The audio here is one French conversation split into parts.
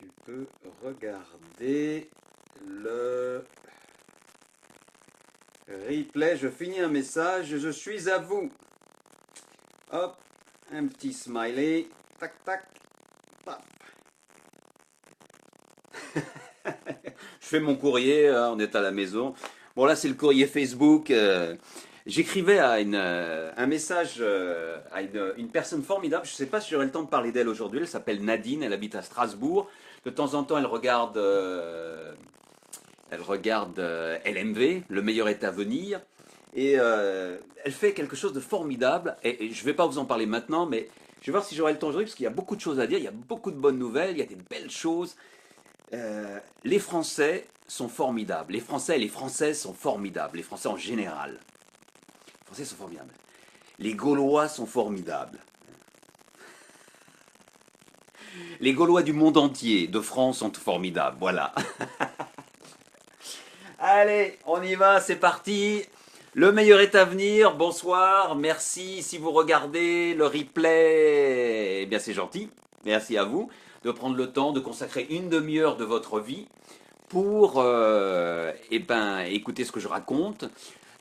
tu peux regarder le replay. Je finis un message, je suis à vous. Hop, un petit smiley. Tac, tac, paf. Je fais mon courrier, hein, on est à la maison. Bon, là, c'est le courrier Facebook. J'écrivais à un message à une personne formidable. Je ne sais pas si j'aurai le temps de parler d'elle aujourd'hui. Elle s'appelle Nadine, elle habite à Strasbourg. De temps en temps, elle regarde LMV, Le meilleur est à venir. Et elle fait quelque chose de formidable. Et je ne vais pas vous en parler maintenant, mais je vais voir si j'aurai le temps aujourd'hui, parce qu'il y a beaucoup de choses à dire. Il y a beaucoup de bonnes nouvelles, il y a des belles choses. Les Français sont formidables. Les Français et les Françaises sont formidables. Les Français en général. Les Français sont formidables. Les Gaulois sont formidables. Les Gaulois du monde entier, de France, sont formidables. Voilà. Allez, on y va, c'est parti. Le meilleur est à venir. Bonsoir, merci. Si vous regardez le replay, eh bien c'est gentil. Merci à vous de prendre le temps de consacrer une demi-heure de votre vie pour écouter ce que je raconte,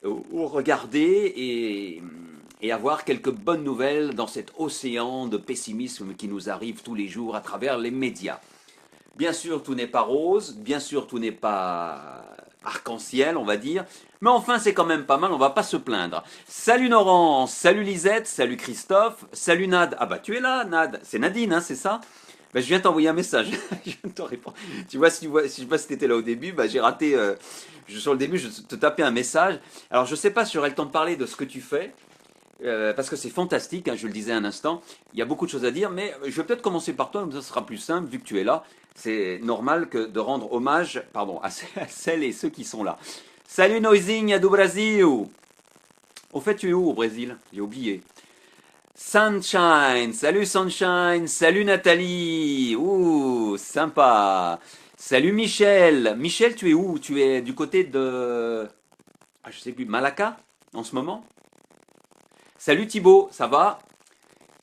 ou regarder et avoir quelques bonnes nouvelles dans cet océan de pessimisme qui nous arrive tous les jours à travers les médias. Bien sûr, tout n'est pas rose, bien sûr, tout n'est pas arc-en-ciel, on va dire, mais enfin, c'est quand même pas mal, on va pas se plaindre. Salut Laurence, salut Lisette, salut Christophe, salut Nad. Ah bah tu es là, Nad, c'est Nadine, hein, c'est ça? Bah, je viens de t'envoyer un message, je viens de te répondre. Tu vois, si je sais pas si tu étais là au début, bah, j'ai raté, sur le début, je te tapais un message. Alors, je sais pas si j'aurai le temps de parler de ce que tu fais, parce que c'est fantastique, hein, je le disais un instant, il y a beaucoup de choses à dire, mais je vais peut-être commencer par toi, comme ça sera plus simple, vu que tu es là. C'est normal que de rendre hommage, pardon, à celles et ceux qui sont là. Salut Noizinha do Brasil. Au fait, tu es où au Brésil? J'ai oublié. Sunshine, salut Sunshine, salut Nathalie, ouh, sympa. Salut Michel. Michel, tu es où? Tu es du côté de, ah, je sais plus, Malacca en ce moment? Salut Thibaut, ça va?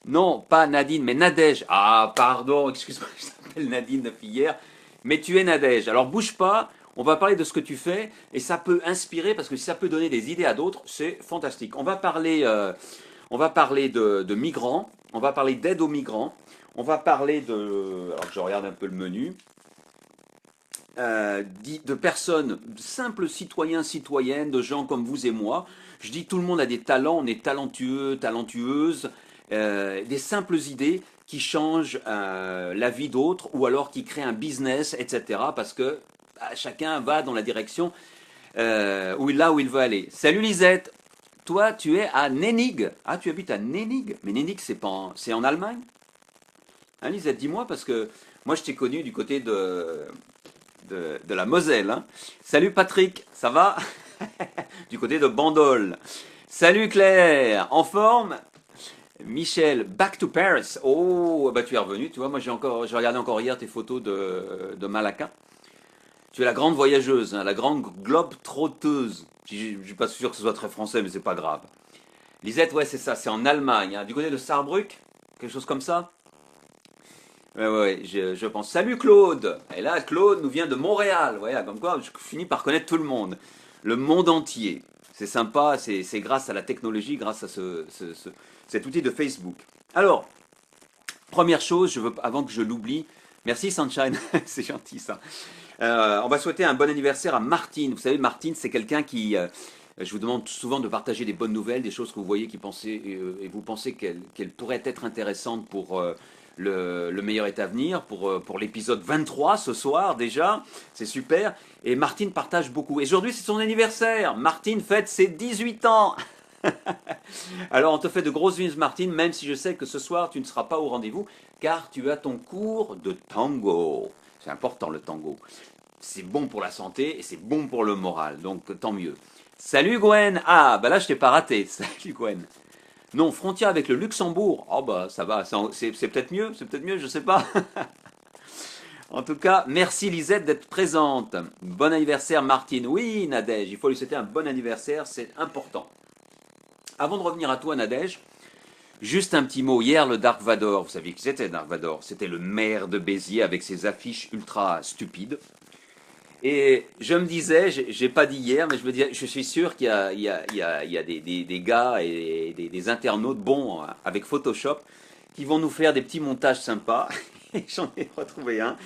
Non, pas Nadine, mais Nadège. Ah, pardon, excuse-moi, je t'appelle Nadine depuis hier, mais tu es Nadège. Alors bouge pas, on va parler de ce que tu fais, et ça peut inspirer, parce que si ça peut donner des idées à d'autres, c'est fantastique. On va parler de migrants, on va parler d'aide aux migrants, on va parler de, alors que je regarde un peu le menu, de personnes, de simples citoyens, citoyennes, de gens comme vous et moi. Je dis tout le monde a des talents, on est talentueux, talentueuses, des simples idées qui changent la vie d'autres ou alors qui créent un business, etc. Parce que chacun va dans la direction là où il veut aller. Salut Lisette, toi tu es à Nennig. Ah, tu habites à Nennig? Mais Nennig c'est en Allemagne? Hein, Lisette, dis-moi parce que moi je t'ai connu du côté de la Moselle. Hein. Salut Patrick, ça va? Du côté de Bandol. Salut Claire, en forme? Michel, back to Paris. Oh, bah tu es revenu, tu vois, moi j'ai regardé encore hier tes photos de Malacca. Tu es la grande voyageuse, hein, la grande globe trotteuse. Je ne suis pas sûr que ce soit très français, mais c'est pas grave. Lisette, ouais, c'est ça, c'est en Allemagne, hein, du côté de Saarbrück, quelque chose comme ça. Ouais, je pense. Salut Claude! Et là, Claude nous vient de Montréal. Voilà, comme quoi, je finis par connaître tout le monde. Le monde entier. C'est sympa, c'est grâce à la technologie, grâce à cet outil de Facebook. Alors, première chose, avant que je l'oublie, merci Sunshine, c'est gentil ça. On va souhaiter un bon anniversaire à Martine. Vous savez, Martine, c'est quelqu'un qui... je vous demande souvent de partager des bonnes nouvelles, des choses que vous voyez et vous pensez qu'elles pourraient être intéressantes pour le meilleur est à venir, pour l'épisode 23 ce soir déjà. C'est super. Et Martine partage beaucoup. Et aujourd'hui, c'est son anniversaire. Martine fête ses 18 ans. Alors, on te fait de grosses vies, Martine, même si je sais que ce soir, tu ne seras pas au rendez-vous, car tu as ton cours de tango. C'est important, le tango. C'est bon pour la santé et c'est bon pour le moral, donc tant mieux. Salut Gwen. Ah, bah là, je t'ai pas raté. Salut Gwen. Non, frontière avec le Luxembourg. Oh bah ça va, c'est peut-être mieux, je sais pas. En tout cas, merci Lisette d'être présente. Bon anniversaire Martine. Oui, Nadège, il faut lui souhaiter un bon anniversaire, c'est important. Avant de revenir à toi, Nadège, Juste un petit mot. Hier, le Dark Vador, vous savez qui c'était, Dark Vador? C'était le maire de Béziers avec ses affiches ultra stupides. Et je me disais, j'ai pas dit hier, mais je me disais, je suis sûr qu'il y a, il y a des gars et des internautes bons avec Photoshop qui vont nous faire des petits montages sympas. Et j'en ai retrouvé un.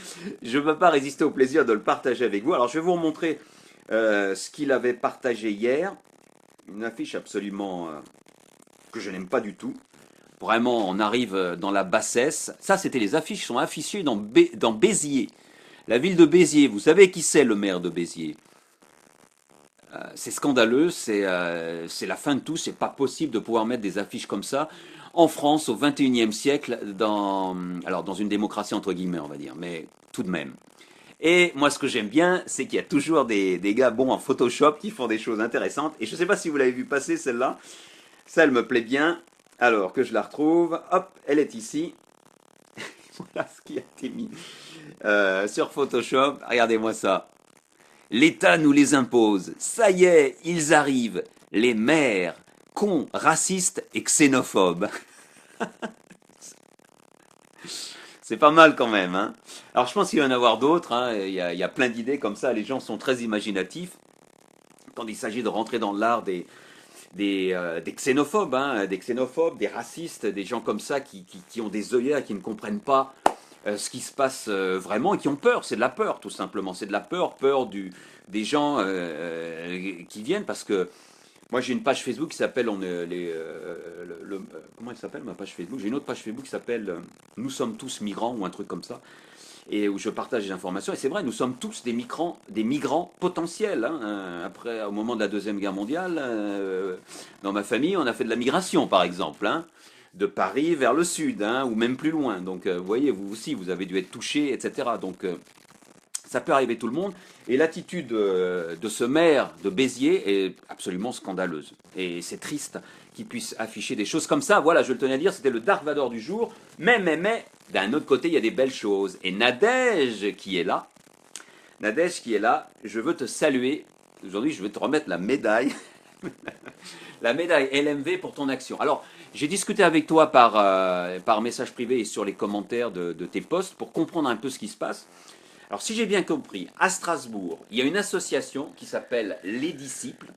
Je ne peux pas résister au plaisir de le partager avec vous. Alors je vais vous montrer ce qu'il avait partagé hier. Une affiche absolument que je n'aime pas du tout. Vraiment, on arrive dans la bassesse. Ça, c'était les affiches qui sont affichées dans Béziers. La ville de Béziers, vous savez qui c'est le maire de Béziers? C'est scandaleux, c'est la fin de tout, c'est pas possible de pouvoir mettre des affiches comme ça en France au XXIe siècle, alors dans une démocratie entre guillemets on va dire, mais tout de même. Et moi ce que j'aime bien, c'est qu'il y a toujours des gars bons en Photoshop qui font des choses intéressantes, et je sais pas si vous l'avez vu passer celle-là, ça elle me plaît bien, alors que je la retrouve, hop, elle est ici, voilà ce qui a été mis sur Photoshop, regardez-moi ça. L'État nous les impose. Ça y est, ils arrivent. Les maires, cons, racistes et xénophobes. C'est pas mal quand même, hein. Alors je pense qu'il va y en avoir d'autres, hein. Il y a plein d'idées comme ça. Les gens sont très imaginatifs. Quand il s'agit de rentrer dans l'art des xénophobes, hein, des xénophobes, des racistes, des gens comme ça qui ont des œillères, qui ne comprennent pas ce qui se passe vraiment et qui ont peur. C'est de la peur, tout simplement. C'est de la peur, des gens qui viennent parce que moi j'ai une page Facebook qui s'appelle comment elle s'appelle ma page Facebook? J'ai une autre page Facebook qui s'appelle Nous sommes tous migrants ou un truc comme ça et où je partage des informations. Et c'est vrai, nous sommes tous des migrants potentiels, hein. Après, au moment de la Deuxième Guerre mondiale, dans ma famille, on a fait de la migration, par exemple, hein, de Paris vers le sud, hein, ou même plus loin. Donc, vous voyez, vous aussi, vous avez dû être touché, etc. Donc, ça peut arriver tout le monde. Et l'attitude de ce maire de Béziers est absolument scandaleuse. Et c'est triste qu'il puisse afficher des choses comme ça. Voilà, je le tenais à dire, c'était le Dark Vador du jour. Mais, d'un autre côté, il y a des belles choses. Et Nadège qui est là, je veux te saluer. Aujourd'hui, je vais te remettre la médaille. La médaille LMV pour ton action. Alors, j'ai discuté avec toi par message privé et sur les commentaires de tes posts pour comprendre un peu ce qui se passe. Alors, si j'ai bien compris, à Strasbourg, il y a une association qui s'appelle Les Disciples.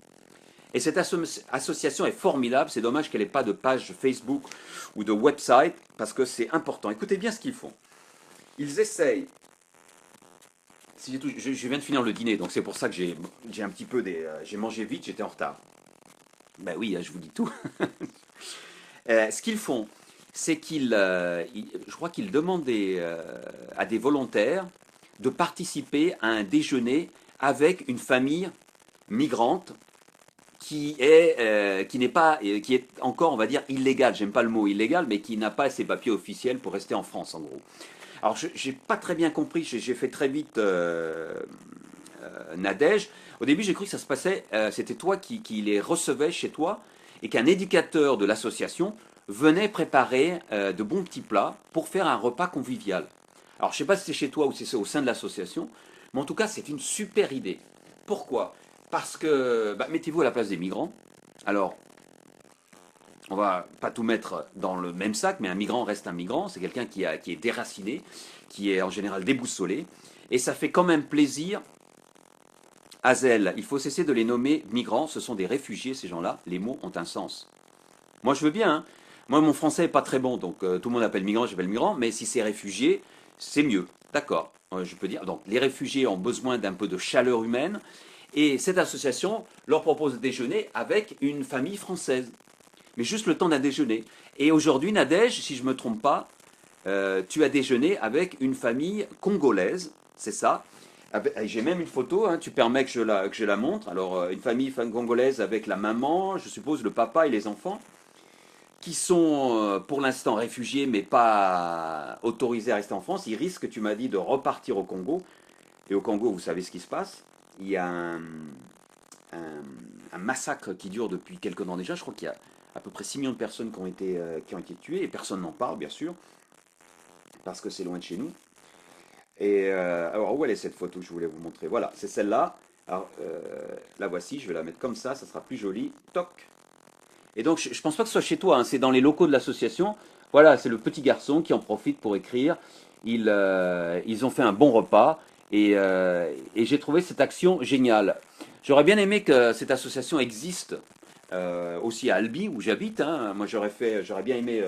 Et cette association est formidable. C'est dommage qu'elle n'ait pas de page Facebook ou de website parce que c'est important. Écoutez bien ce qu'ils font. Ils essayent. Je viens de finir le dîner, donc c'est pour ça que j'ai un petit peu j'ai mangé vite, j'étais en retard. Ben oui, je vous dis tout. Ce qu'ils font, c'est je crois qu'ils demandent à des volontaires de participer à un déjeuner avec une famille migrante qui n'est pas, qui est encore, on va dire, illégale. J'aime pas le mot illégal, mais qui n'a pas ses papiers officiels pour rester en France, en gros. Alors, je n'ai pas très bien compris. J'ai fait très vite Nadège. Au début, j'ai cru que ça se passait, c'était toi qui les recevais chez toi et qu'un éducateur de l'association venait préparer de bons petits plats pour faire un repas convivial. Alors, je ne sais pas si c'est chez toi ou si c'est au sein de l'association, mais en tout cas, c'est une super idée. Pourquoi? Parce que, mettez-vous à la place des migrants. Alors, on va pas tout mettre dans le même sac, mais un migrant reste un migrant. C'est quelqu'un qui est déraciné, qui est en général déboussolé. Et ça fait quand même plaisir. Hazel, il faut cesser de les nommer migrants. Ce sont des réfugiés, ces gens-là. Les mots ont un sens. Moi, je veux bien, hein. Moi, mon français n'est pas très bon, donc tout le monde appelle migrant, j'appelle migrant. Mais si c'est réfugié, c'est mieux. D'accord. Je peux dire. Donc, les réfugiés ont besoin d'un peu de chaleur humaine. Et cette association leur propose de déjeuner avec une famille française. Mais juste le temps d'un déjeuner. Et aujourd'hui, Nadège, si je ne me trompe pas, tu as déjeuné avec une famille congolaise, c'est ça. J'ai même une photo, hein, tu permets que je la montre. Alors, une famille congolaise avec la maman, je suppose le papa et les enfants, qui sont pour l'instant réfugiés, mais pas autorisés à rester en France. Ils risquent, tu m'as dit, de repartir au Congo. Et au Congo, vous savez ce qui se passe. Il y a un massacre qui dure depuis quelques temps déjà. Je crois qu'il y a à peu près 6 millions de personnes qui ont été tuées, et personne n'en parle, bien sûr, parce que c'est loin de chez nous. Et alors, où elle est cette photo que je voulais vous montrer? Voilà, c'est celle-là. Alors, la voici, je vais la mettre comme ça sera plus joli. Toc. Et donc, je ne pense pas que ce soit chez toi, hein, c'est dans les locaux de l'association. Voilà, c'est le petit garçon qui en profite pour écrire. Ils ont fait un bon repas et j'ai trouvé cette action géniale. J'aurais bien aimé que cette association existe aussi à Albi, où j'habite, hein. Moi, j'aurais bien aimé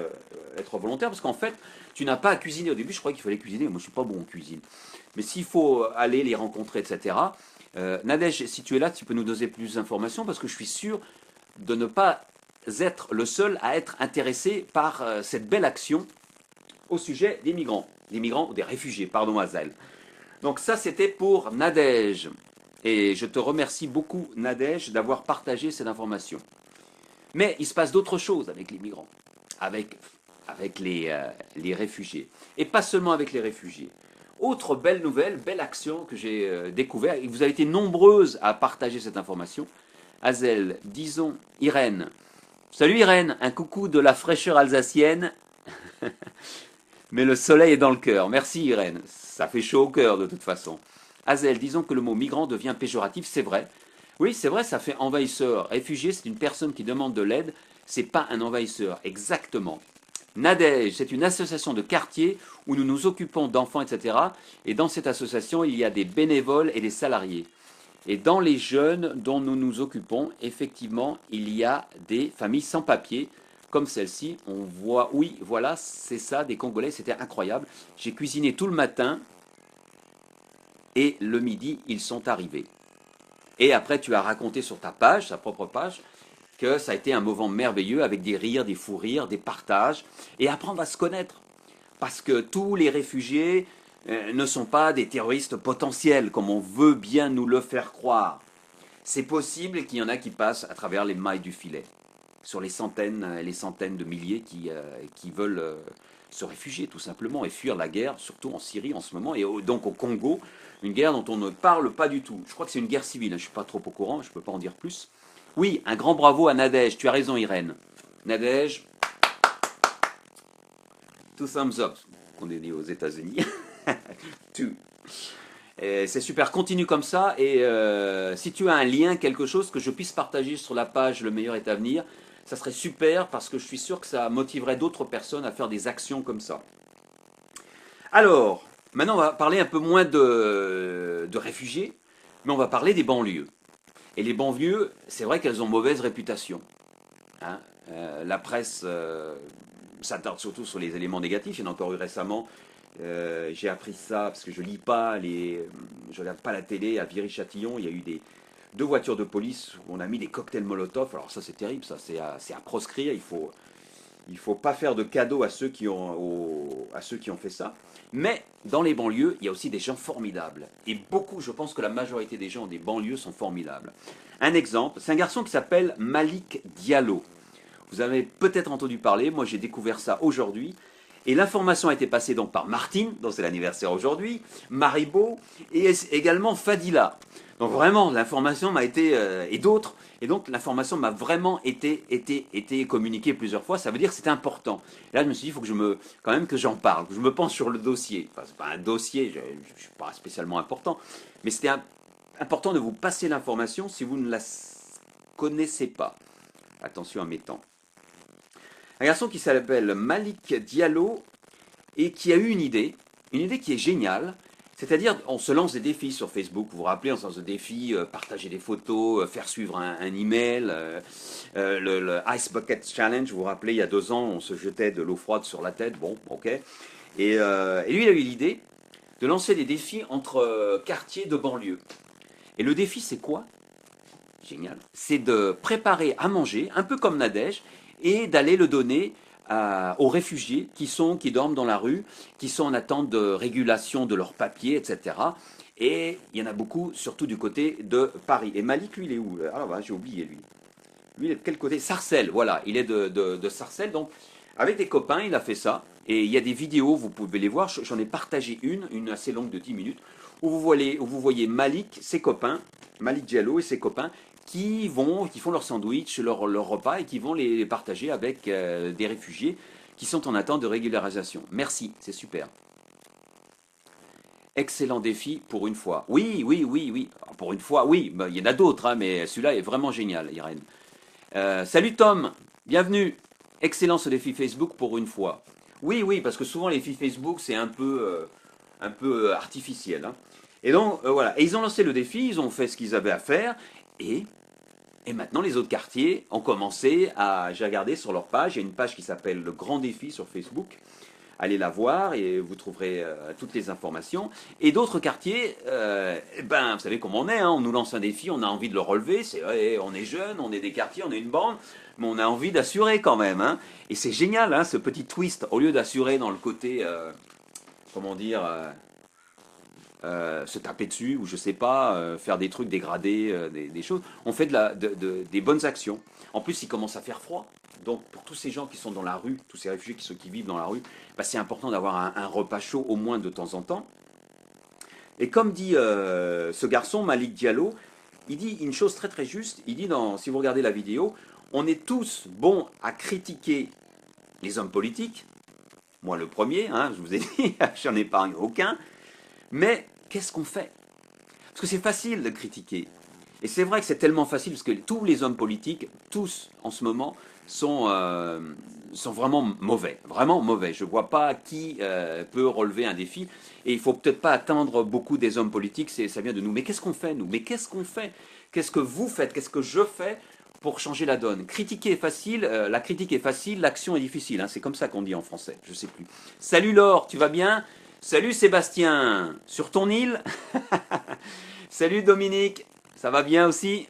être volontaire parce qu'en fait, tu n'as pas à cuisiner. Au début, je croyais qu'il fallait cuisiner. Moi, je suis pas bon en cuisine. Mais s'il faut aller les rencontrer, etc. Nadège, si tu es là, tu peux nous donner plus d'informations parce que je suis sûr de ne pas être le seul à être intéressé par cette belle action au sujet des migrants ou des réfugiés, pardon Azel. Donc ça c'était pour Nadège. Et je te remercie beaucoup Nadège d'avoir partagé cette information. Mais il se passe d'autres choses avec les migrants, avec les réfugiés. Et pas seulement avec les réfugiés. Autre belle nouvelle, belle action que j'ai découvert, et vous avez été nombreuses à partager cette information. Azel, disons, Irène. Salut Irène, un coucou de la fraîcheur alsacienne, mais le soleil est dans le cœur. Merci Irène, ça fait chaud au cœur de toute façon. Azel, disons que le mot migrant devient péjoratif, c'est vrai. Oui, c'est vrai, ça fait envahisseur. Réfugié, c'est une personne qui demande de l'aide, c'est pas un envahisseur, exactement. Nadège, c'est une association de quartier où nous nous occupons d'enfants, etc. Et dans cette association, il y a des bénévoles et des salariés. Et dans les jeunes dont nous nous occupons, effectivement, il y a des familles sans papier, comme celle-ci. On voit, oui, voilà, c'est ça, des Congolais, c'était incroyable. J'ai cuisiné tout le matin et le midi, ils sont arrivés. Et après, tu as raconté sur ta page, ta propre page, que ça a été un moment merveilleux avec des rires, des fous rires, des partages, et apprendre à se connaître. Parce que tous les réfugiés ne sont pas des terroristes potentiels, comme on veut bien nous le faire croire. C'est possible qu'il y en a qui passent à travers les mailles du filet, sur les centaines et les centaines de milliers qui veulent se réfugier tout simplement et fuir la guerre, surtout en Syrie en ce moment, et donc au Congo, une guerre dont on ne parle pas du tout. Je crois que c'est une guerre civile, hein, je ne suis pas trop au courant, je ne peux pas en dire plus. Oui, un grand bravo à Nadège, tu as raison Irène. Nadège, two thumbs up, on est dit aux États-Unis. Two. C'est super, continue comme ça et si tu as un lien, quelque chose que je puisse partager sur la page Le meilleur est à venir, ça serait super parce que je suis sûr que ça motiverait d'autres personnes à faire des actions comme ça. Alors, maintenant on va parler un peu moins de réfugiés, mais on va parler des banlieues. Et les banlieues, c'est vrai qu'elles ont mauvaise réputation. Hein. La presse s'attarde surtout sur les éléments négatifs. Il y en a encore eu récemment. J'ai appris ça parce que je lis pas je regarde pas la télé. À Viry-Châtillon, il y a eu deux voitures de police où on a mis des cocktails Molotov. Alors ça, c'est terrible. Ça, c'est à proscrire. Il faut pas faire de cadeaux à ceux qui ont fait ça. Mais dans les banlieues, il y a aussi des gens formidables. Et beaucoup, je pense que la majorité des gens des banlieues sont formidables. Un exemple, c'est un garçon qui s'appelle Malik Diallo. Vous avez peut-être entendu parler, moi j'ai découvert ça aujourd'hui. Et l'information a été passée donc par Martine, dont c'est l'anniversaire aujourd'hui, Maribo, et également Fadila. Donc vraiment, l'information m'a été, et d'autres, et donc l'information m'a vraiment été communiquée plusieurs fois, ça veut dire que c'est important. Et là je me suis dit, il faut que quand même que j'en parle, que je me pense sur le dossier. Enfin, c'est pas un dossier, je ne suis pas spécialement important, mais c'était important de vous passer l'information si vous ne la connaissez pas. Attention à mes temps. Un garçon qui s'appelle Malik Diallo et qui a eu une idée qui est géniale. C'est-à-dire, on se lance des défis sur Facebook. Vous vous rappelez, on se lance des défis, partager des photos, faire suivre un email, le Ice Bucket Challenge. Vous vous rappelez, il y a 2 ans, on se jetait de l'eau froide sur la tête. Bon, ok. Et lui, il a eu l'idée de lancer des défis entre quartiers de banlieue. Et le défi, c'est quoi? Génial. C'est de préparer à manger, un peu comme Nadège, et d'aller le donner aux réfugiés qui dorment dans la rue, qui sont en attente de régulation de leurs papiers, etc. Et il y en a beaucoup, surtout du côté de Paris. Et Malik, lui, il est où? Ah, bah, j'ai oublié, lui. Lui, il est de quel côté? Sarcelles, voilà. Il est de Sarcelles. Donc, avec des copains, il a fait ça. Et il y a des vidéos, vous pouvez les voir. J'en ai partagé une assez longue de 10 minutes, où vous voyez Malik, ses copains, Malik Diallo et ses copains, qui font leur sandwich, leur repas, et qui vont les partager avec des réfugiés qui sont en attente de régularisation. Merci, c'est super. Excellent défi pour une fois. Oui, oui, oui, oui. Pour une fois, oui. Il y en a d'autres, hein, mais celui-là est vraiment génial, Irène. Salut Tom. Bienvenue. Excellent ce défi Facebook pour une fois. Oui, oui, parce que souvent les défis Facebook, c'est un peu artificiel, hein. Et donc, voilà. Et ils ont lancé le défi, ils ont fait ce qu'ils avaient à faire, et, et maintenant les autres quartiers ont commencé à... J'ai regardé sur leur page, il y a une page qui s'appelle Le Grand Défi sur Facebook. Allez la voir et vous trouverez toutes les informations. Et d'autres quartiers, ben, vous savez comment on est, hein, on nous lance un défi, on a envie de le relever, c'est vrai, on est jeune, on est des quartiers, on est une bande, mais on a envie d'assurer quand même, hein. Et c'est génial, hein, ce petit twist, au lieu d'assurer dans le côté, comment dire, se taper dessus, ou je sais pas, faire des trucs dégradés, des choses, on fait des bonnes actions. En plus, il commence à faire froid. Donc, pour tous ces gens qui sont dans la rue, tous ces réfugiés qui vivent dans la rue, bah, c'est important d'avoir un repas chaud au moins de temps en temps. Et comme dit ce garçon, Malik Diallo, il dit une chose très très juste. Il dit, si vous regardez la vidéo, on est tous bons à critiquer les hommes politiques. Moi le premier, hein, je vous ai dit, j'en épargne aucun. Mais qu'est-ce qu'on fait? Parce que c'est facile de critiquer. Et c'est vrai que c'est tellement facile, parce que tous les hommes politiques, tous en ce moment, sont vraiment mauvais. Vraiment mauvais. Je ne vois pas qui peut relever un défi. Et il ne faut peut-être pas attendre beaucoup des hommes politiques, ça vient de nous. Mais qu'est-ce qu'on fait, nous? Mais qu'est-ce qu'on fait? Qu'est-ce que vous faites? Qu'est-ce que je fais pour changer la donne? Critiquer est facile, la critique est facile, l'action est difficile, hein. C'est comme ça qu'on dit en français, je ne sais plus. Salut Laure, tu vas bien? Salut Sébastien, sur ton île? Salut Dominique, ça va bien aussi?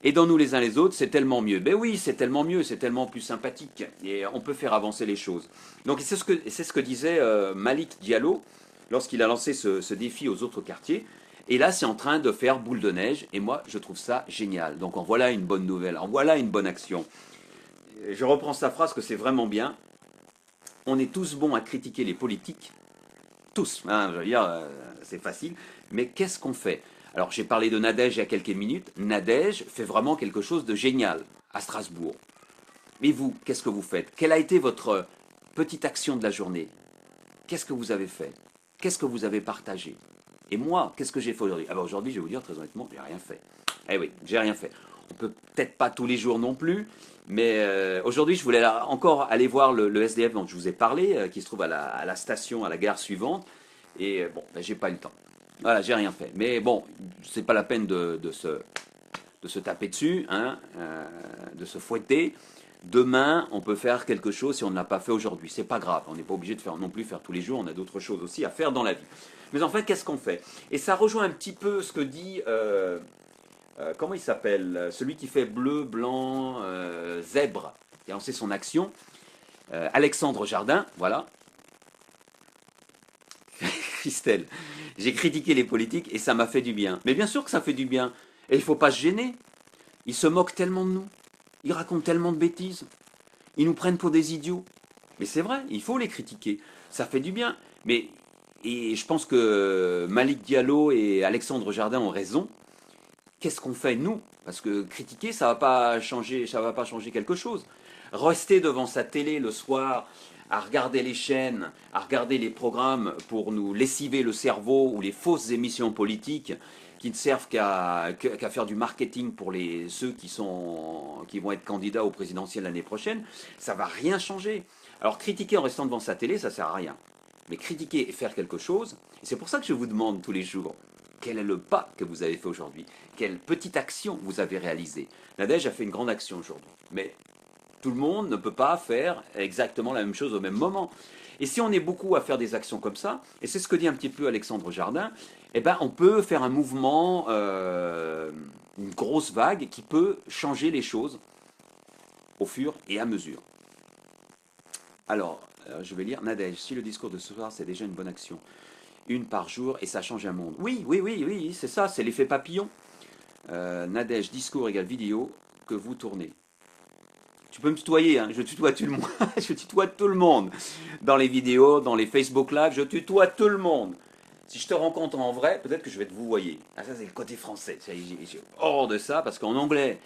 Aidons-nous les uns les autres, c'est tellement mieux. Ben oui, c'est tellement mieux, c'est tellement plus sympathique. Et on peut faire avancer les choses. Donc c'est ce que disait Malik Diallo lorsqu'il a lancé ce défi aux autres quartiers. Et là, c'est en train de faire boule de neige. Et moi, je trouve ça génial. Donc en voilà une bonne nouvelle, en voilà une bonne action. Je reprends sa phrase que c'est vraiment bien. On est tous bons à critiquer les politiques. Tous, hein, je veux dire, c'est facile. Mais qu'est-ce qu'on fait? Alors, j'ai parlé de Nadège il y a quelques minutes. Nadège fait vraiment quelque chose de génial à Strasbourg. Mais vous, qu'est-ce que vous faites? Quelle a été votre petite action de la journée? Qu'est-ce que vous avez fait? Qu'est-ce que vous avez partagé? Et moi, qu'est-ce que j'ai fait aujourd'hui? Alors aujourd'hui, je vais vous dire très honnêtement, j'ai rien fait. Eh oui, j'ai rien fait. On peut peut-être pas tous les jours non plus, mais aujourd'hui, je voulais encore aller voir le SDF dont je vous ai parlé, qui se trouve à la station, à la gare suivante. Et bon, ben, j'ai pas eu le temps. Voilà, j'ai rien fait. Mais bon, c'est pas la peine de se taper dessus, hein, de se fouetter. Demain, on peut faire quelque chose si on ne l'a pas fait aujourd'hui. C'est pas grave. On n'est pas obligé de faire non plus faire tous les jours. On a d'autres choses aussi à faire dans la vie. Mais en fait, qu'est-ce qu'on fait? Et ça rejoint un petit peu ce que dit comment il s'appelle? Celui qui fait bleu, blanc, zèbre, qui a lancé son action. Alexandre Jardin, voilà. Christelle, j'ai critiqué les politiques et ça m'a fait du bien. Mais bien sûr que ça fait du bien. Et il ne faut pas se gêner. Ils se moquent tellement de nous. Ils racontent tellement de bêtises. Ils nous prennent pour des idiots. Mais c'est vrai, il faut les critiquer. Ça fait du bien. Mais et je pense que Malik Diallo et Alexandre Jardin ont raison. Qu'est-ce qu'on fait nous? Parce que critiquer, ça va pas changer quelque chose. Rester devant sa télé le soir à regarder les chaînes, à regarder les programmes pour nous lessiver le cerveau ou les fausses émissions politiques qui ne servent qu'à faire du marketing pour ceux qui vont être candidats au présidentiel l'année prochaine, ça va rien changer. Alors critiquer en restant devant sa télé, ça sert à rien. Mais critiquer et faire quelque chose, et c'est pour ça que je vous demande tous les jours, quel est le pas que vous avez fait aujourd'hui? Quelle petite action vous avez réalisée? Nadège a fait une grande action aujourd'hui. Mais tout le monde ne peut pas faire exactement la même chose au même moment. Et si on est beaucoup à faire des actions comme ça, et c'est ce que dit un petit peu Alexandre Jardin, eh ben on peut faire un mouvement, une grosse vague qui peut changer les choses au fur et à mesure. Alors, je vais lire Nadège. Si le discours de ce soir, c'est déjà une bonne action. Une par jour et ça change un monde. Oui, oui, oui, oui, c'est ça, c'est l'effet papillon. Nadège, discours égale vidéo que vous tournez. Tu peux me tutoyer, hein, je tutoie tout le monde. Je tutoie tout le monde. Dans les vidéos, dans les Facebook Live, je tutoie tout le monde. Si je te rencontre en vrai, peut-être que je vais te vouvoyer. Ah, ça, c'est le côté français. J'ai horreur de ça, parce qu'en anglais,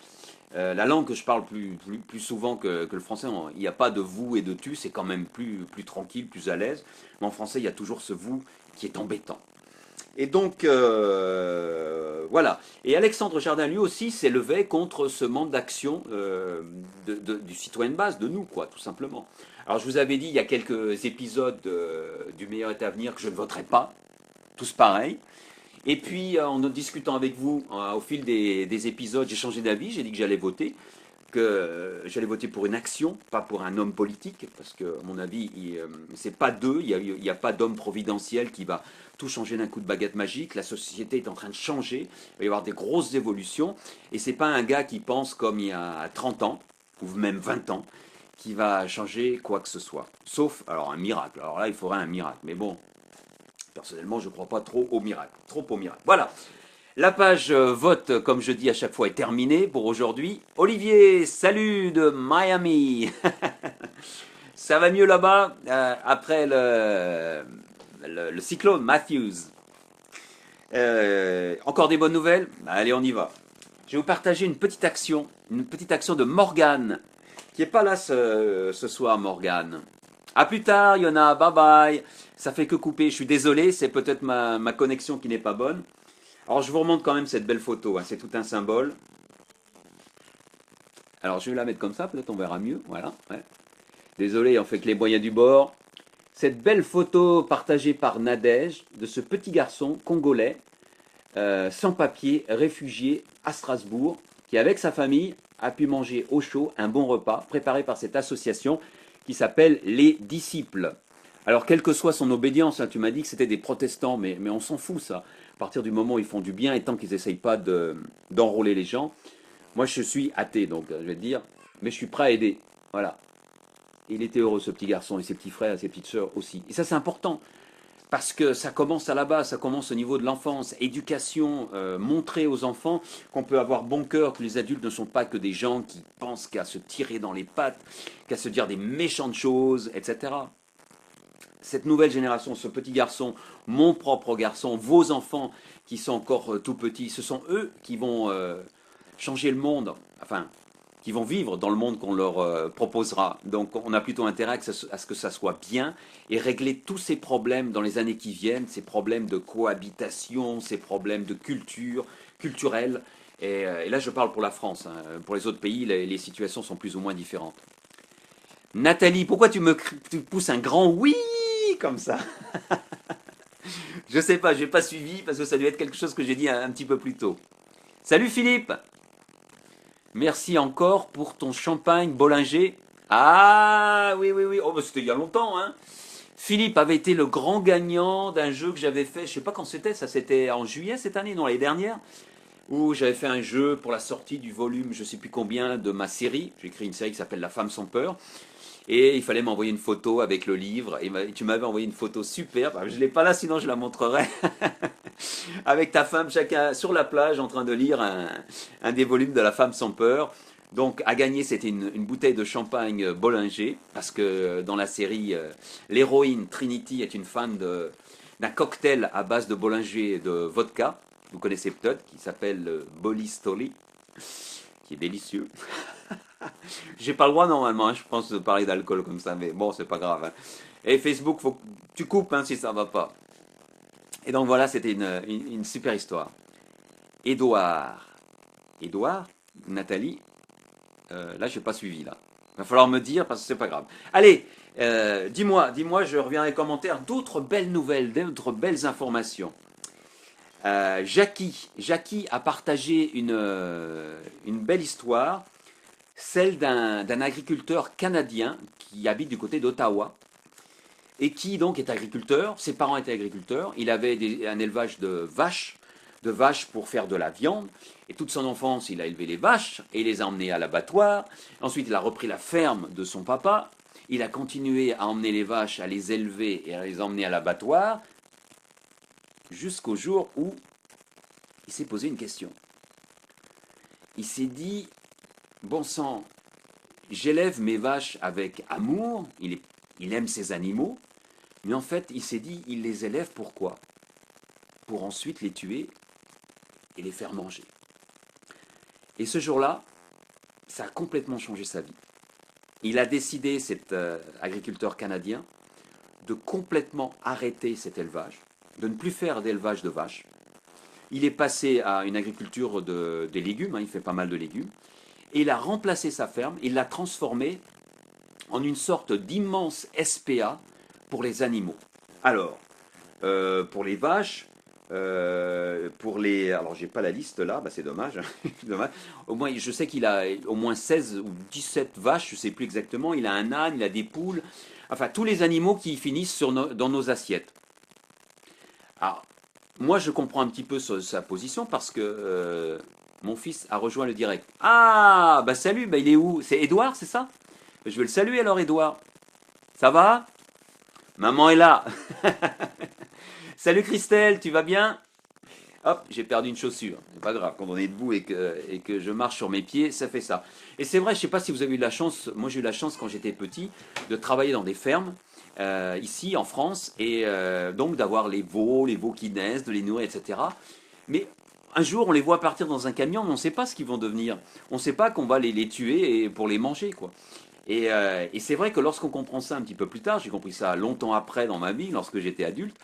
la langue que je parle plus souvent que le français, il n'y a pas de vous et de tu, c'est quand même plus tranquille, plus à l'aise. Mais en français, il y a toujours ce vous qui est embêtant. Et donc, voilà. Et Alexandre Jardin, lui aussi, s'élevait contre ce manque d'action du citoyen de base, de nous, quoi, tout simplement. Alors, je vous avais dit il y a quelques épisodes du Meilleur est à venir que je ne voterai pas, tous pareils. Et puis, en discutant avec vous, au fil des épisodes, j'ai changé d'avis, j'ai dit que j'allais voter, j'allais voter pour une action, pas pour un homme politique, parce que, à mon avis, c'est pas d'eux, il n'y a pas d'homme providentiel qui va tout changer d'un coup de baguette magique. La société est en train de changer, il va y avoir des grosses évolutions, et c'est pas un gars qui pense comme il y a 30 ans, ou même 20 ans, qui va changer quoi que ce soit. Sauf, alors, un miracle. Alors là, il faudrait un miracle, mais bon, personnellement, je ne crois pas trop au miracle. Trop au miracle. Voilà. La page vote, comme je dis à chaque fois, est terminée pour aujourd'hui. Olivier, salut de Miami. Ça va mieux là-bas après le cyclone Matthews. Encore des bonnes nouvelles? Allez, on y va. Je vais vous partager une petite action de Morgane, qui n'est pas là ce soir, Morgane. À plus tard, Yona, bye bye. Ça fait que couper, je suis désolé, c'est peut-être ma connexion qui n'est pas bonne. Alors je vous remonte quand même cette belle photo, hein, c'est tout un symbole. Alors je vais la mettre comme ça, peut-être on verra mieux, voilà. Ouais. Désolé, on fait que les moyens du bord. Cette belle photo partagée par Nadège de ce petit garçon congolais, sans papier, réfugié à Strasbourg, qui avec sa famille a pu manger au chaud un bon repas préparé par cette association qui s'appelle Les Disciples. Alors, quelle que soit son obédience, hein, tu m'as dit que c'était des protestants, mais on s'en fout ça. À partir du moment où ils font du bien et tant qu'ils n'essayent pas d'enrôler les gens. Moi, je suis athée, donc je vais te dire, mais je suis prêt à aider. Voilà. Il était heureux, ce petit garçon, et ses petits frères et ses petites sœurs aussi. Et ça, c'est important. Parce que ça commence à la base, ça commence au niveau de l'enfance. Éducation, montrer aux enfants qu'on peut avoir bon cœur, que les adultes ne sont pas que des gens qui pensent qu'à se tirer dans les pattes, qu'à se dire des méchantes choses, etc. Cette nouvelle génération, ce petit garçon, mon propre garçon, vos enfants qui sont encore tout petits, ce sont eux qui vont changer le monde, enfin, qui vont vivre dans le monde qu'on leur proposera. Donc on a plutôt intérêt à ce que ça soit bien et régler tous ces problèmes dans les années qui viennent, ces problèmes de cohabitation, ces problèmes de culture, culturelle. Et là je parle pour la France, hein. Pour les autres pays, les situations sont plus ou moins différentes. Nathalie, pourquoi tu pousses un grand oui comme ça? Je sais pas, j'ai pas suivi parce que ça doit être quelque chose que j'ai dit un petit peu plus tôt. Salut Philippe! Merci encore pour ton champagne Bollinger. Ah oui, oui, oui. Oh, bah, c'était il y a longtemps, hein. Philippe avait été le grand gagnant d'un jeu que j'avais fait, je sais pas quand c'était, ça c'était en juillet cette année, non, l'année dernière, où j'avais fait un jeu pour la sortie du volume, je sais plus combien, de ma série. J'ai écrit une série qui s'appelle La femme sans peur. Et il fallait m'envoyer une photo avec le livre. Et tu m'avais envoyé une photo superbe. Je ne l'ai pas là, sinon je la montrerai. Avec ta femme, chacun sur la plage, en train de lire un des volumes de La femme sans peur. Donc, à gagner, c'était une bouteille de champagne Bollinger. Parce que dans la série, l'héroïne Trinity est une fan d'un cocktail à base de Bollinger et de vodka. Vous connaissez peut-être, qui s'appelle Bolistoli, qui est délicieux. J'ai pas le droit normalement, hein, je pense, de parler d'alcool comme ça, mais bon, c'est pas grave, hein. Et Facebook, faut que tu coupes hein, si ça va pas. Et donc voilà, c'était une super histoire. Édouard. Édouard, Nathalie, là, j'ai pas suivi, là. Il va falloir me dire parce que c'est pas grave. Allez, dis-moi, je reviens dans les commentaires, d'autres belles nouvelles, d'autres belles informations. Jackie a partagé une belle histoire, celle d'un agriculteur canadien qui habite du côté d'Ottawa et qui donc est agriculteur. Ses parents étaient agriculteurs. Il avait un élevage de vaches pour faire de la viande. Et toute son enfance, il a élevé les vaches et il les a emmenées à l'abattoir. Ensuite, il a repris la ferme de son papa. Il a continué à emmener les vaches, à les élever et à les emmener à l'abattoir jusqu'au jour où il s'est posé une question. Il s'est dit, bon sang, j'élève mes vaches avec amour, il aime ses animaux, mais en fait, il s'est dit, il les élève pourquoi? Pour ensuite les tuer et les faire manger. Et ce jour-là, ça a complètement changé sa vie. Il a décidé, cet agriculteur canadien, de complètement arrêter cet élevage. de ne plus faire d'élevage de vaches. Il est passé à une agriculture des légumes, hein, il fait pas mal de légumes, et il a remplacé sa ferme, il l'a transformée en une sorte d'immense SPA pour les animaux. Alors, pour les vaches, pour les... Alors, j'ai pas la liste là, bah, c'est dommage, hein. Dommage. Au moins, je sais qu'il a au moins 16 ou 17 vaches, je sais plus exactement. Il a un âne, il a des poules, enfin, tous les animaux qui finissent dans nos assiettes. Alors, moi, je comprends un petit peu sa position parce que mon fils a rejoint le direct. Ah, bah salut, bah il est où? C'est Edouard, c'est ça? Je vais le saluer alors, Edouard. Ça va? Maman est là. Salut Christelle, tu vas bien? Hop, j'ai perdu une chaussure. C'est pas grave, quand on est debout et que je marche sur mes pieds, ça fait ça. Et c'est vrai, je sais pas si vous avez eu la chance, moi j'ai eu la chance quand j'étais petit de travailler dans des fermes, ici en France, et donc d'avoir les veaux qui naissent, de les nourrir, etc. Mais un jour, on les voit partir dans un camion, mais on ne sait pas ce qu'ils vont devenir. On ne sait pas qu'on va les tuer pour les manger, quoi. Et c'est vrai que lorsqu'on comprend ça un petit peu plus tard, j'ai compris ça longtemps après dans ma vie, lorsque j'étais adulte,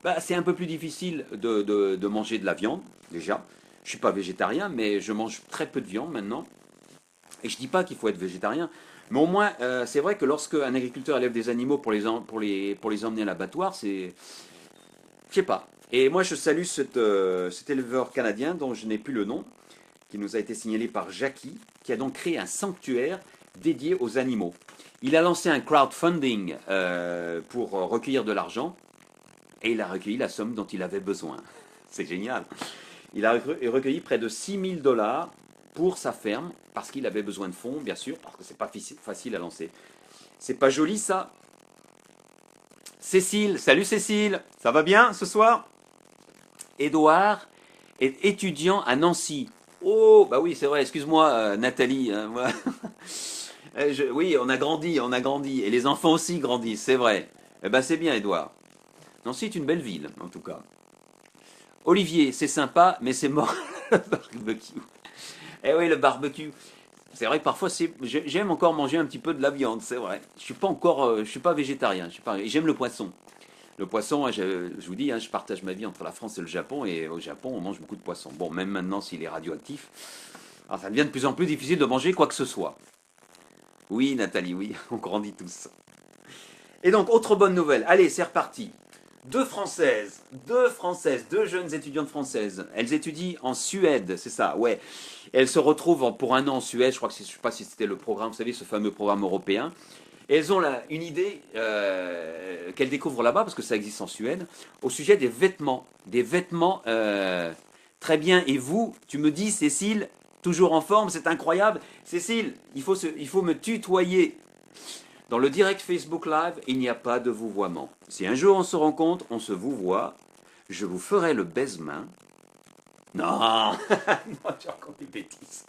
bah, c'est un peu plus difficile de manger de la viande, déjà. Je ne suis pas végétarien, mais je mange très peu de viande maintenant. Et je ne dis pas qu'il faut être végétarien, mais au moins, c'est vrai que lorsque un agriculteur élève des animaux pour les emmener à l'abattoir, c'est... Je sais pas. Et moi, je salue cet éleveur canadien dont je n'ai plus le nom, qui nous a été signalé par Jackie, qui a donc créé un sanctuaire dédié aux animaux. Il a lancé un crowdfunding pour recueillir de l'argent, et il a recueilli la somme dont il avait besoin. C'est génial. Il a recueilli près de 6 000 $ pour sa ferme, parce qu'il avait besoin de fonds, bien sûr, parce que c'est pas facile à lancer. C'est pas joli ça? Cécile, salut Cécile, ça va bien ce soir? Édouard est étudiant à Nancy. Oh, bah oui, c'est vrai, excuse-moi Nathalie. Hein, moi. Oui, on a grandi, on a grandi. Et les enfants aussi grandissent, c'est vrai. Eh ben c'est bien, Édouard. Nancy est une belle ville, en tout cas. Olivier, c'est sympa, mais c'est mort le barbecue. Eh oui, le barbecue. C'est vrai que parfois, j'aime encore manger un petit peu de la viande, c'est vrai. Je suis pas encore, je suis pas végétarien. Et j'aime le poisson. Le poisson, je vous dis, hein, je partage ma vie entre la France et le Japon, et au Japon, on mange beaucoup de poisson. Bon, même maintenant, s'il est radioactif, alors ça devient de plus en plus difficile de manger quoi que ce soit. Oui, Nathalie, oui, on grandit tous. Et donc, autre bonne nouvelle. Allez, c'est reparti. Deux jeunes étudiantes françaises. Elles étudient en Suède, c'est ça, ouais. Elles se retrouvent pour un an en Suède, je crois que je ne sais pas si c'était le programme, vous savez, ce fameux programme européen. Et elles ont une idée qu'elles découvrent là-bas, parce que ça existe en Suède, au sujet des vêtements. Des vêtements, très bien. Et vous, tu me dis, Cécile, toujours en forme, c'est incroyable. Cécile, il faut me tutoyer. Dans le direct Facebook Live, il n'y a pas de vouvoiement. Si un jour on se rencontre, on se vouvoie, je vous ferai le baise-main. Non, non, tu racontes des bêtises.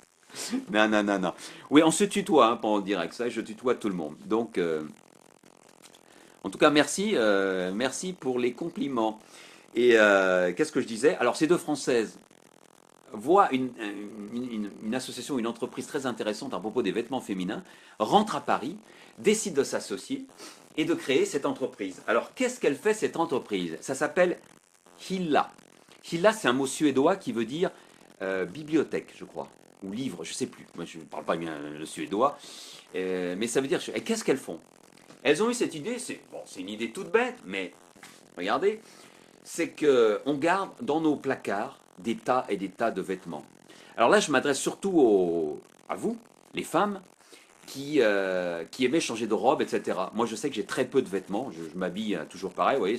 Non, non, non, non. Oui, on se tutoie hein, pendant le direct, ça, je tutoie tout le monde. Donc, en tout cas, merci pour les compliments. Et qu'est-ce que je disais? Alors, ces deux Françaises voient une association, une entreprise très intéressante à propos des vêtements féminins, rentrent à Paris, décident de s'associer et de créer cette entreprise. Alors, qu'est-ce qu'elle fait, cette entreprise? Ça s'appelle Hilla. Hilla, c'est un mot suédois qui veut dire bibliothèque, je crois, ou livre, je ne sais plus. Moi, je ne parle pas bien le suédois, mais ça veut dire... Et qu'est-ce qu'elles font? Elles ont eu cette idée, c'est une idée toute bête, mais regardez, c'est qu'on garde dans nos placards des tas et des tas de vêtements. Alors là, je m'adresse surtout à vous, les femmes, qui aimaient changer de robe, etc. Moi, je sais que j'ai très peu de vêtements. Je m'habille toujours pareil. Vous voyez,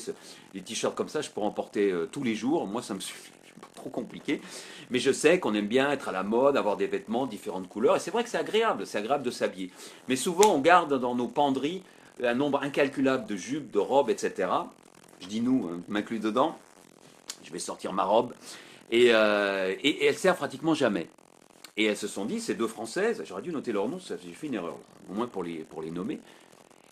les t-shirts comme ça, je pourrais en porter tous les jours. Moi, ça me suffit. C'est pas trop compliqué. Mais je sais qu'on aime bien être à la mode, avoir des vêtements de différentes couleurs. Et c'est vrai que c'est agréable. C'est agréable de s'habiller. Mais souvent, on garde dans nos penderies un nombre incalculable de jupes, de robes, etc. Je dis nous, hein, m'inclus dedans. Je vais sortir ma robe. Et elles servent pratiquement jamais. Et elles se sont dit, ces deux Françaises, j'aurais dû noter leur nom, j'ai fait une erreur, au moins pour les nommer.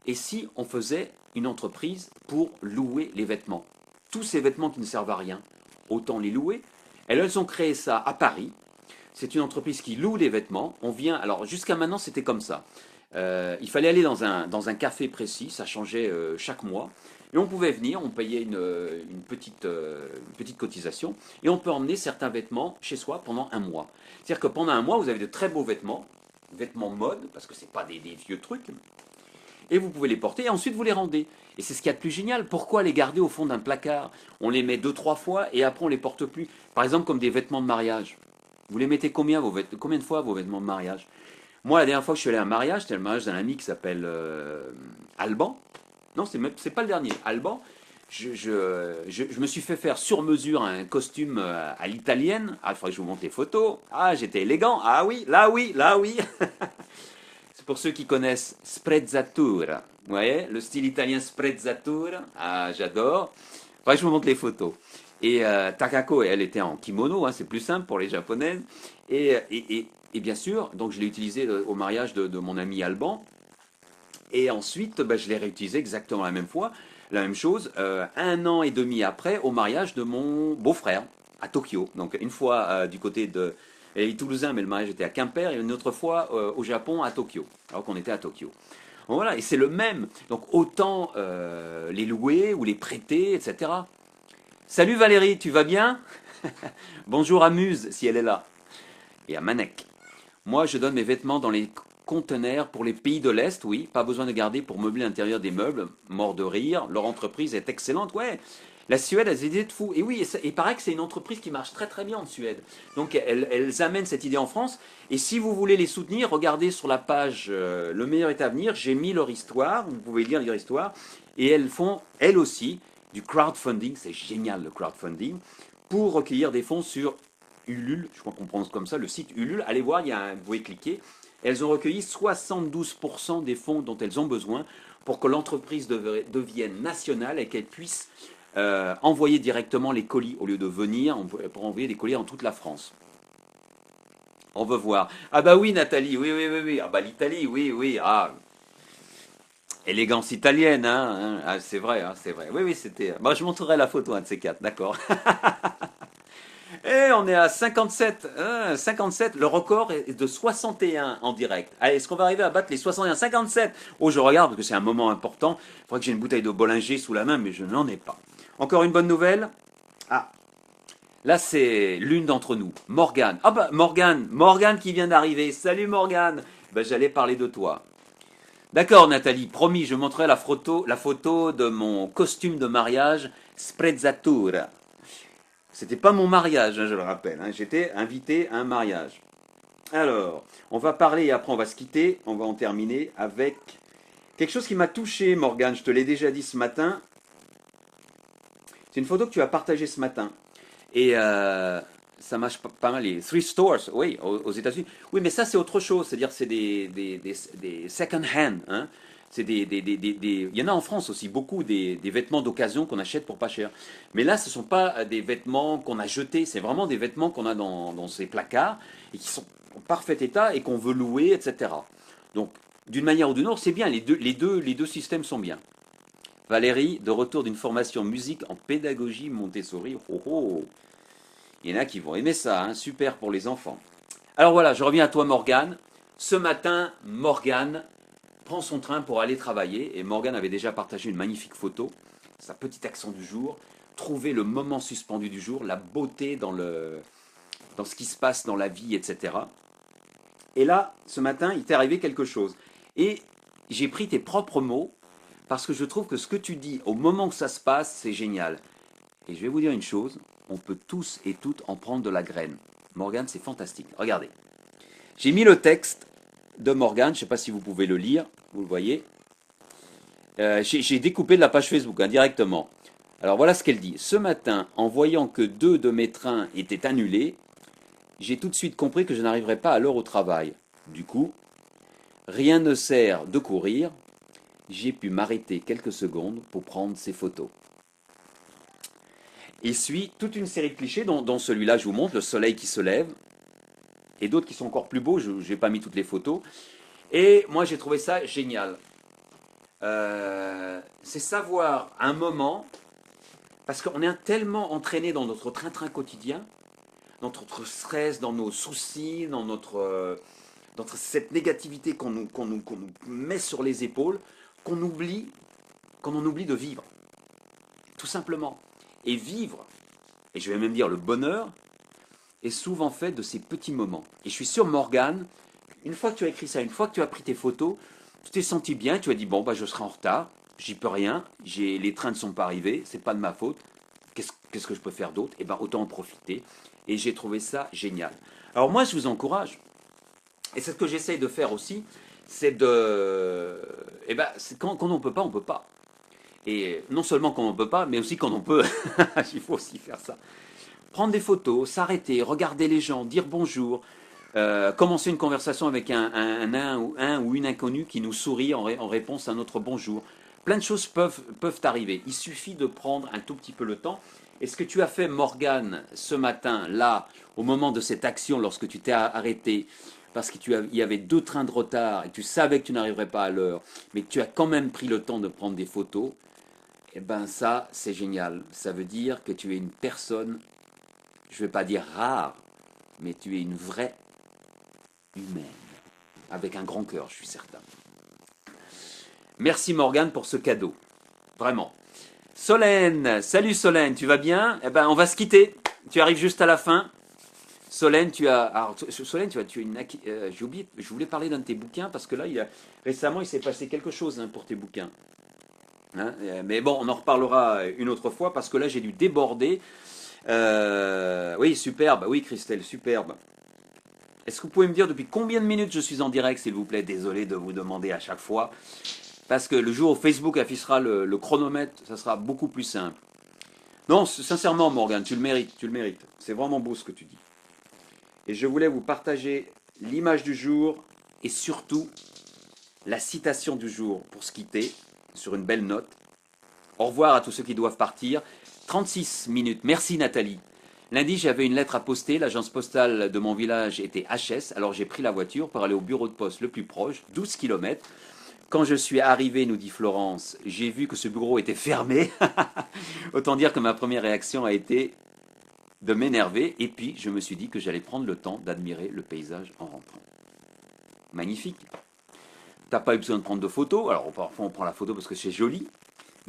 Et si on faisait une entreprise pour louer les vêtements? Tous ces vêtements qui ne servent à rien, autant les louer. Elles ont créé ça à Paris. C'est une entreprise qui loue les vêtements. On vient, alors jusqu'à maintenant c'était comme ça. Il fallait aller dans un café précis, ça changeait chaque mois. Et on pouvait venir, on payait une petite cotisation, et on peut emmener certains vêtements chez soi pendant un mois. C'est-à-dire que pendant un mois, vous avez de très beaux vêtements, vêtements mode, parce que ce n'est pas des vieux trucs, et vous pouvez les porter, et ensuite vous les rendez. Et c'est ce qu'il y a de plus génial. Pourquoi les garder au fond d'un placard? On les met deux, trois fois, et après on les porte plus. Par exemple, comme des vêtements de mariage. Vous les mettez combien de fois vos vêtements de mariage? Moi, la dernière fois que je suis allé à un mariage, c'était le mariage d'un ami qui s'appelle Alban. Non, c'est pas le dernier. Alban. Je me suis fait faire sur mesure un costume à l'italienne. Ah, il faudrait que je vous montre les photos. Ah, j'étais élégant. Ah oui, là oui, là oui. C'est pour ceux qui connaissent sprezzatura. Vous voyez, le style italien sprezzatura. Ah, j'adore. Il faudrait que je vous montre les photos. Et Takako, elle était en kimono, hein, c'est plus simple pour les japonaises. Et bien sûr, donc je l'ai utilisé au mariage de mon ami Alban. Et ensuite, bah, je l'ai réutilisé exactement la même chose, 1 an et demi après, au mariage de mon beau-frère à Tokyo. Donc une fois du côté de... Elle est toulousain, mais le mariage était à Quimper, et une autre fois au Japon, à Tokyo, alors qu'on était à Tokyo. Donc voilà, et c'est le même. Donc autant les louer ou les prêter, etc. Salut Valérie, tu vas bien? Bonjour à Muse, si elle est là. Et à Manek. Moi, je donne mes vêtements dans les conteneurs pour les pays de l'Est, oui. Pas besoin de garder pour meubler l'intérieur des meubles. Mort de rire. Leur entreprise est excellente. Ouais, la Suède a des idées de fou. Et oui, il paraît que c'est une entreprise qui marche très très bien en Suède. Donc elles amènent cette idée en France. Et si vous voulez les soutenir, regardez sur la page Le meilleur est à venir. J'ai mis leur histoire. Vous pouvez lire leur histoire. Et elles font, elles aussi, du crowdfunding. C'est génial le crowdfunding. Pour recueillir des fonds sur Ulule, je crois qu'on prononce comme ça, le site Ulule. Allez voir, vous pouvez cliquer. Elles ont recueilli 72% des fonds dont elles ont besoin pour que l'entreprise devienne nationale et qu'elle puisse envoyer directement les colis au lieu de venir pour envoyer des colis dans toute la France. On veut voir. Ah bah oui Nathalie, oui, oui, oui, oui. Ah bah l'Italie, oui, oui. Ah, élégance italienne, hein. Ah, c'est vrai, hein, c'est vrai. Oui, oui, c'était... Bah, je montrerai la photo, un de ces quatre, d'accord. Et on est à 57, 57, le record est de 61 en direct. Allez, est-ce qu'on va arriver à battre les 61? 57. Oh, je regarde parce que c'est un moment important. Il faudrait que j'ai une bouteille de Bollinger sous la main, mais je n'en ai pas. Encore une bonne nouvelle. Ah, là c'est l'une d'entre nous, Morgane. Ah bah Morgane qui vient d'arriver. Salut Morgane. Ben, j'allais parler de toi. D'accord Nathalie, promis, je montrerai la photo de mon costume de mariage sprezzatura. C'était pas mon mariage, hein, je le rappelle. Hein. J'étais invité à un mariage. Alors, on va parler et après on va se quitter. On va en terminer avec quelque chose qui m'a touché, Morgane. Je te l'ai déjà dit ce matin. C'est une photo que tu as partagée ce matin. Et ça marche pas mal. Les thrift stores, oui, aux États-Unis. Oui, mais ça c'est autre chose. C'est-à-dire c'est des second hand. Hein. Il y en a en France aussi beaucoup des vêtements d'occasion qu'on achète pour pas cher. Mais là, ce ne sont pas des vêtements qu'on a jetés, c'est vraiment des vêtements qu'on a dans ces placards et qui sont en parfait état et qu'on veut louer, etc. Donc, d'une manière ou d'une autre, c'est bien, les deux systèmes sont bien. Valérie, de retour d'une formation musique en pédagogie Montessori. Oh, oh. Il y en a qui vont aimer ça, hein, super pour les enfants. Alors voilà, je reviens à toi Morgane. Ce matin, Morgane prend son train pour aller travailler, et Morgane avait déjà partagé une magnifique photo, sa petite action du jour, trouver le moment suspendu du jour, la beauté dans ce qui se passe dans la vie, etc. Et là, ce matin, il t'est arrivé quelque chose. Et j'ai pris tes propres mots, parce que je trouve que ce que tu dis au moment que ça se passe, c'est génial. Et je vais vous dire une chose, on peut tous et toutes en prendre de la graine. Morgane, c'est fantastique. Regardez. J'ai mis le texte de Morgane, je ne sais pas si vous pouvez le lire, vous le voyez. J'ai découpé de la page Facebook directement. Alors voilà ce qu'elle dit. Ce matin, en voyant que 2 de mes trains étaient annulés, j'ai tout de suite compris que je n'arriverais pas à l'heure au travail. Du coup, rien ne sert de courir. J'ai pu m'arrêter quelques secondes pour prendre ces photos. Il suit toute une série de clichés, dont celui-là, je vous montre, le soleil qui se lève, et d'autres qui sont encore plus beaux, je n'ai pas mis toutes les photos. Et moi, j'ai trouvé ça génial. C'est savoir un moment, parce qu'on est tellement entraîné dans notre train-train quotidien, dans notre stress, dans nos soucis, dans dans cette négativité qu'on nous met sur les épaules, qu'on en oublie de vivre, tout simplement. Et vivre, et je vais même dire le bonheur, est souvent fait de ces petits moments. Et je suis sûr, Morgane, une fois que tu as écrit ça, une fois que tu as pris tes photos, tu t'es senti bien, tu as dit, bon, bah, je serai en retard, j'y peux rien, les trains ne sont pas arrivés, c'est pas de ma faute, qu'est-ce que je peux faire d'autre? Eh bien, autant en profiter. Et j'ai trouvé ça génial. Alors moi, je vous encourage, et c'est ce que j'essaye de faire aussi, c'est de... Eh ben, quand on ne peut pas, on ne peut pas. Et non seulement quand on ne peut pas, mais aussi quand on peut. Il faut aussi faire ça. Prendre des photos, s'arrêter, regarder les gens, dire bonjour, commencer une conversation avec un ou une inconnue qui nous sourit en réponse à notre bonjour. Plein de choses peuvent arriver. Il suffit de prendre un tout petit peu le temps. Et ce que tu as fait, Morgane, ce matin, là, au moment de cette action, lorsque tu t'es arrêté, parce qu'il y avait 2 trains de retard et tu savais que tu n'arriverais pas à l'heure, mais que tu as quand même pris le temps de prendre des photos, eh ben ça, c'est génial. Ça veut dire que tu es une personne, je ne vais pas dire rare, mais tu es une vraie humaine, avec un grand cœur, je suis certain. Merci Morgane pour ce cadeau, vraiment. Solène, salut Solène, tu vas bien? Eh ben, on va se quitter. Tu arrives juste à la fin. Solène, Solène, tu as une, j'ai oublié, je voulais parler d'un de tes bouquins parce que là, récemment, il s'est passé quelque chose pour tes bouquins. Hein, mais bon, on en reparlera une autre fois parce que là, j'ai dû déborder. Oui, superbe. Oui, Christelle, superbe. Est-ce que vous pouvez me dire depuis combien de minutes je suis en direct, s'il vous plaît? Désolé de vous demander à chaque fois. Parce que le jour où Facebook affichera le chronomètre, ça sera beaucoup plus simple. Non, sincèrement, Morgane, tu le mérites, tu le mérites. C'est vraiment beau ce que tu dis. Et je voulais vous partager l'image du jour et surtout la citation du jour pour se quitter sur une belle note. Au revoir à tous ceux qui doivent partir. 36 minutes. Merci Nathalie. Lundi, j'avais une lettre à poster. L'agence postale de mon village était HS. Alors j'ai pris la voiture pour aller au bureau de poste le plus proche, 12 km. Quand je suis arrivé, nous dit Florence, j'ai vu que ce bureau était fermé. Autant dire que ma première réaction a été de m'énerver. Et puis, je me suis dit que j'allais prendre le temps d'admirer le paysage en rentrant. Magnifique. T'as pas eu besoin de prendre de photos. Alors, parfois, on prend la photo parce que c'est joli.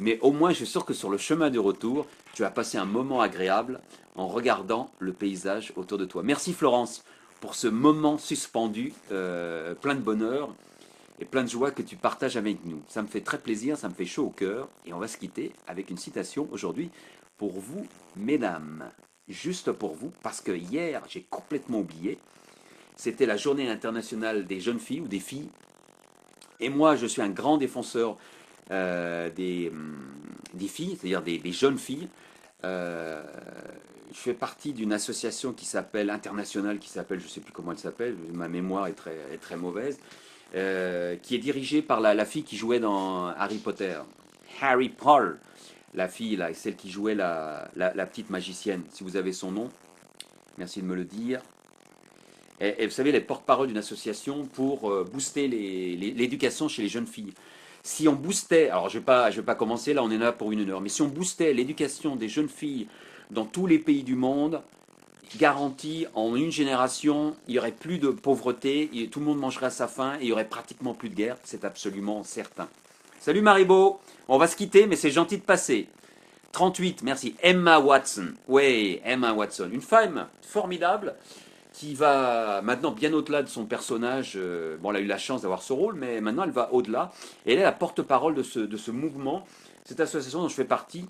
Mais au moins, je suis sûr que sur le chemin de retour, tu as passé un moment agréable en regardant le paysage autour de toi. Merci Florence pour ce moment suspendu, plein de bonheur et plein de joie que tu partages avec nous. Ça me fait très plaisir, ça me fait chaud au cœur. Et on va se quitter avec une citation aujourd'hui pour vous, mesdames. Juste pour vous, parce que hier, j'ai complètement oublié. C'était la journée internationale des jeunes filles ou des filles. Et moi, je suis un grand défenseur des filles, c'est-à-dire des jeunes filles. Je fais partie d'une association qui s'appelle internationale, qui s'appelle, je ne sais plus comment elle s'appelle, ma mémoire est très mauvaise, qui est dirigée par la fille qui jouait dans Harry Potter, Harry Potter, la fille là, celle qui jouait la petite magicienne. Si vous avez son nom, merci de me le dire. Et vous savez, elle est porte-parole d'une association pour booster l'éducation chez les jeunes filles. Si on boostait, alors je vais pas commencer, là on est là pour une heure, mais si on boostait l'éducation des jeunes filles dans tous les pays du monde, garantie, en une génération, il n'y aurait plus de pauvreté, tout le monde mangerait à sa faim et il n'y aurait pratiquement plus de guerre, c'est absolument certain. Salut Maribo, on va se quitter, mais c'est gentil de passer. 38, merci. Emma Watson, oui, Emma Watson, une femme formidable qui va maintenant bien au-delà de son personnage. Bon, elle a eu la chance d'avoir ce rôle, mais maintenant elle va au-delà. Et elle est la porte-parole de ce mouvement. Cette association dont je fais partie,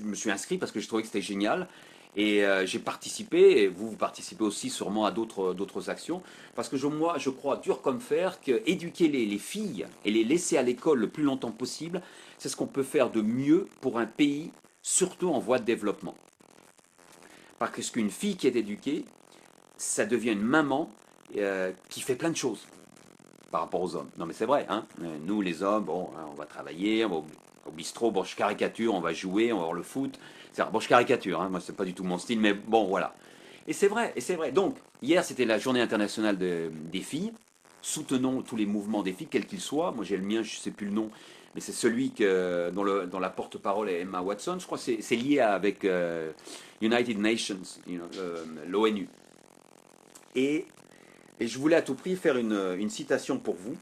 me suis inscrit parce que je trouvais que c'était génial. Et j'ai participé, et vous participez aussi sûrement à d'autres actions, parce que moi, je crois dur comme fer qu'éduquer les filles et les laisser à l'école le plus longtemps possible, c'est ce qu'on peut faire de mieux pour un pays, surtout en voie de développement. Parce qu'une fille qui est éduquée, ça devient une maman qui fait plein de choses par rapport aux hommes. Non mais c'est vrai, hein. Nous les hommes, bon, hein, on va travailler, on va au bistrot, bon je caricature, on va jouer, on va voir le foot. Bon je caricature, hein, moi c'est pas du tout mon style, mais bon voilà. Et c'est vrai, et c'est vrai. Donc, hier c'était la journée internationale des filles. Soutenons tous les mouvements des filles, quels qu'ils soient. Moi j'ai le mien, je ne sais plus le nom, mais c'est celui dont la porte-parole est Emma Watson. Je crois que c'est lié avec United Nations, l'ONU. Et Et je voulais à tout prix faire une citation pour vous.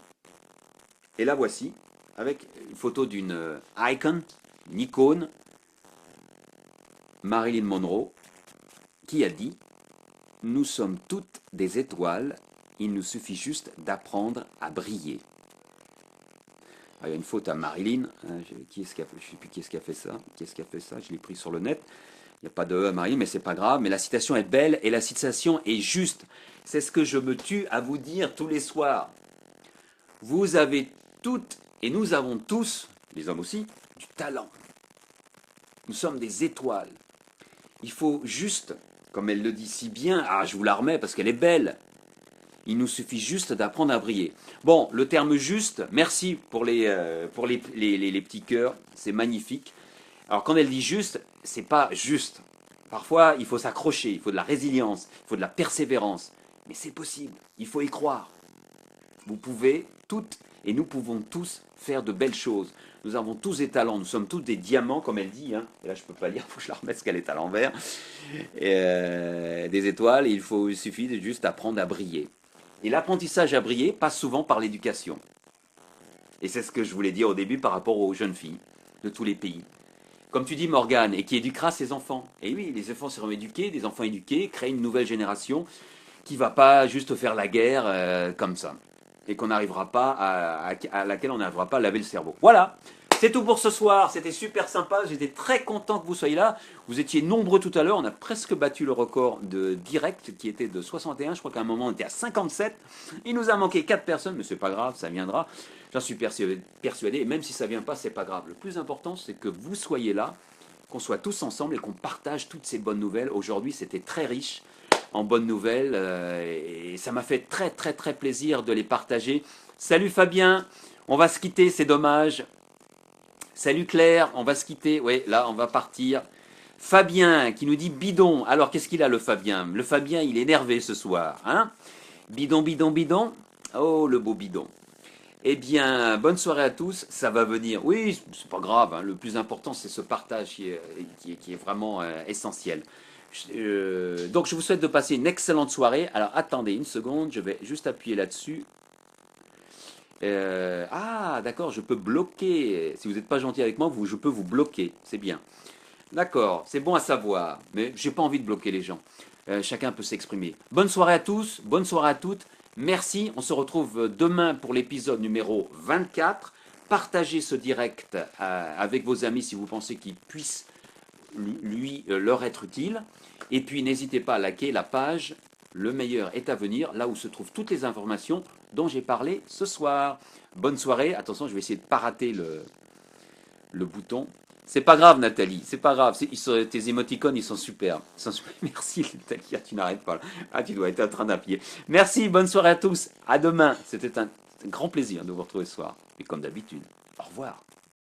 Et la voici, avec une photo d'une une icône, Marilyn Monroe, qui a dit « Nous sommes toutes des étoiles, il nous suffit juste d'apprendre à briller. » Il y a une faute à Marilyn. Qui est-ce qui a fait, je ne sais plus qui est-ce qui a fait ça. Qui est-ce qui a fait ça? Je l'ai pris sur le net. Il n'y a pas de E à Marilyn, mais c'est pas grave. Mais la citation est belle et la citation est juste. C'est ce que je me tue à vous dire tous les soirs. Vous avez toutes, et nous avons tous, les hommes aussi, du talent. Nous sommes des étoiles. Il faut juste, comme elle le dit si bien, je vous la remets parce qu'elle est belle. Il nous suffit juste d'apprendre à briller. Bon, le terme juste, merci pour les petits cœurs, c'est magnifique. Alors quand elle dit juste, c'est pas juste. Parfois, il faut s'accrocher, il faut de la résilience, il faut de la persévérance. Mais c'est possible, il faut y croire. Vous pouvez toutes et nous pouvons tous faire de belles choses. Nous avons tous des talents, nous sommes tous des diamants, comme elle dit. Hein. Et là, je ne peux pas lire, il faut que je la remette parce qu'elle est à l'envers. Des étoiles, il suffit de juste apprendre à briller. Et l'apprentissage à briller passe souvent par l'éducation. Et c'est ce que je voulais dire au début par rapport aux jeunes filles de tous les pays. Comme tu dis Morgane, et qui éduquera ses enfants. Et oui, les enfants seront éduqués, des enfants éduqués, créent une nouvelle génération qui ne va pas juste faire la guerre comme ça. Et qu'on n'arrivera pas à laquelle on n'arrivera pas à laver le cerveau. Voilà, c'est tout pour ce soir. C'était super sympa. J'étais très content que vous soyez là. Vous étiez nombreux tout à l'heure. On a presque battu le record de direct qui était de 61. Je crois qu'à un moment on était à 57. Il nous a manqué 4 personnes, mais c'est pas grave, ça viendra. J'en suis persuadé. Et même si ça vient pas, c'est pas grave. Le plus important, c'est que vous soyez là, qu'on soit tous ensemble et qu'on partage toutes ces bonnes nouvelles. Aujourd'hui, c'était très riche en bonnes nouvelles et ça m'a fait très très très plaisir de les partager. Salut Fabien, on va se quitter, c'est dommage. Salut Claire, on va se quitter, oui là on va partir. Fabien qui nous dit bidon, alors qu'est-ce qu'il a le Fabien? Le Fabien il est énervé ce soir, hein? Bidon, bidon, bidon, oh le beau bidon. Eh bien, bonne soirée à tous, ça va venir. Oui, c'est pas grave, hein. Le plus important c'est ce partage qui est vraiment essentiel. Donc je vous souhaite de passer une excellente soirée. Alors attendez une seconde, je vais juste appuyer là-dessus. D'accord, je peux bloquer. Si vous n'êtes pas gentil avec moi, je peux vous bloquer. C'est bien. D'accord, c'est bon à savoir. Mais j'ai pas envie de bloquer les gens. Chacun peut s'exprimer. Bonne soirée à tous, bonne soirée à toutes. Merci, on se retrouve demain pour l'épisode numéro 24. Partagez ce direct avec vos amis si vous pensez qu'il puisse leur être utile. Et puis n'hésitez pas à liker la page Le meilleur est à venir, là où se trouvent toutes les informations dont j'ai parlé ce soir. Bonne soirée, attention, je vais essayer de ne pas rater le bouton. C'est pas grave Nathalie, c'est pas grave, tes émoticônes ils sont super. Merci Nathalie, tu n'arrêtes pas là. Tu dois être en train d'appuyer. Merci, bonne soirée à tous, à demain. C'était un grand plaisir de vous retrouver ce soir. Et comme d'habitude, au revoir.